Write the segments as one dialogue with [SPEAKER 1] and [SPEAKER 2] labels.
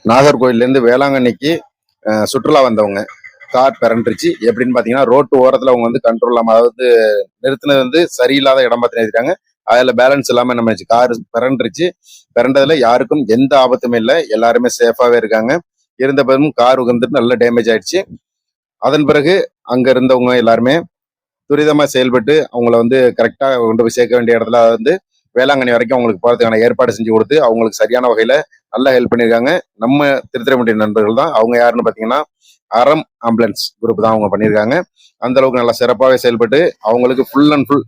[SPEAKER 1] நாகர்கோயிலேருந்து வேளாங்கண்ணிக்கு சுற்றுலா வந்தவங்க கார் பிறண்டுருச்சு. எப்படின்னு பார்த்தீங்கன்னா, ரோட்டு ஓரத்தில் அவங்க வந்து கண்ட்ரோல் இல்லாமல், அதாவது நிறுத்தினது வந்து சரியில்லாத இடம் பார்த்து நிறுத்திட்டாங்க. அதில் பேலன்ஸ் இல்லாமல் என்ன பண்ணிச்சு, கார் பிறண்டுருச்சு. பிறண்டதில் யாருக்கும் எந்த ஆபத்துமே இல்லை, எல்லாருமே சேஃபாகவே இருக்காங்க. இருந்த போதும் கார் உகந்துட்டு நல்ல டேமேஜ் ஆயிடுச்சு. அதன் பிறகு அங்கே இருந்தவங்க எல்லாருமே துரிதமாக செயல்பட்டு அவங்கள வந்து கரெக்டாக கொண்டு போய் சேர்க்க வேண்டிய இடத்துல வந்து வேளாங்கண்ணி வரைக்கும் அவங்களுக்கு போகிறதுக்கான ஏற்பாடு செஞ்சு கொடுத்து அவங்களுக்கு சரியான வகையில் நல்லா ஹெல்ப் பண்ணியிருக்காங்க. நம்ம திருத்திரமுடி நண்பர்கள் தான். அவங்க யாருன்னு பார்த்தீங்கன்னா, அறம் ஆம்புலன்ஸ் குரூப் தான் அவங்க பண்ணியிருக்காங்க. அந்த அளவுக்கு நல்லா சிறப்பாகவே செயல்பட்டு அவங்களுக்கு ஃபுல் அண்ட் ஃபுல்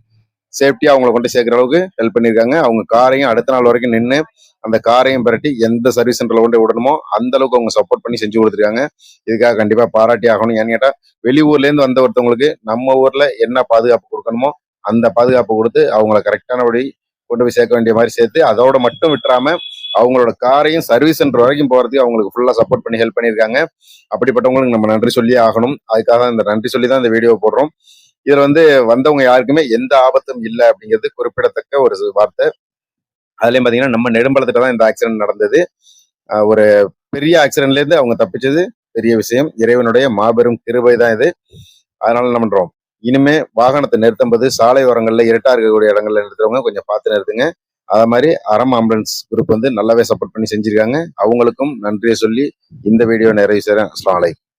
[SPEAKER 1] சேஃப்டியாக அவங்களை கொண்டு சேர்க்குற அளவுக்கு ஹெல்ப் பண்ணியிருக்காங்க. அவங்க காரையும் அடுத்த நாள் வரைக்கும் நின்று அந்த காரையும் பரட்டி எந்த சர்வீஸ் சென்டரில் கொண்டு விடணுமோ அந்த அளவுக்கு அவங்க சப்போர்ட் பண்ணி செஞ்சு கொடுத்துருக்காங்க. இதுக்காக கண்டிப்பாக பாராட்டி ஆகணும். ஏன்னு கேட்டால், வெளியூர்லேருந்து வந்த ஒருத்தவங்களுக்கு நம்ம ஊரில் என்ன பாதுகாப்பு கொடுக்கணுமோ அந்த பாதுகாப்பு கொடுத்து அவங்கள கரெக்டானபடி கொண்டு போய் சேர்க்க வேண்டிய மாதிரி சேர்த்து, அதோட மட்டும் விட்டுறாம அவங்களோட காரையும் சர்வீஸ் சென்டர் வரைக்கும் போகிறதுக்கு அவங்களுக்கு ஃபுல்லாக சப்போர்ட் பண்ணி ஹெல்ப் பண்ணியிருக்காங்க. அப்படிப்பட்டவங்களுக்கு நம்ம நன்றி சொல்லியே ஆகணும். அதுக்காக இந்த நன்றி சொல்லி தான் இந்த வீடியோ போடுறோம். இதில் வந்து வந்தவங்க யாருக்குமே எந்த ஆபத்தும் இல்லை அப்படிங்கிறது குறிப்பிடத்தக்க ஒரு வார்த்தை. அதுலேயும் பார்த்தீங்கன்னா, நம்ம நெடும்பலத்திட்ட தான் இந்த ஆக்சிடென்ட் நடந்தது. ஒரு பெரிய ஆக்சிடென்ட்லேருந்து அவங்க தப்பிச்சது பெரிய விஷயம். இறைவனுடைய மாபெரும் கிருபை தான் இது. அதனால என்ன பண்ணுறோம், இனிமே வாகனத்தை நிறுத்தும் போது சாலை ஓரங்களில் இருட்டா இருக்கக்கூடிய இடங்கள்ல நிறுத்துறவங்க கொஞ்சம் பார்த்து நிறுத்துங்க. அதே மாதிரி அறம் ஆம்புலன்ஸ் குரூப் வந்து நல்லாவே சப்போர்ட் பண்ணி செஞ்சிருக்காங்க. அவங்களுக்கும் நன்றியை சொல்லி இந்த வீடியோ நிறைவு செய்கிறேன். அஸ்ஸலாமு அலைக்கும்.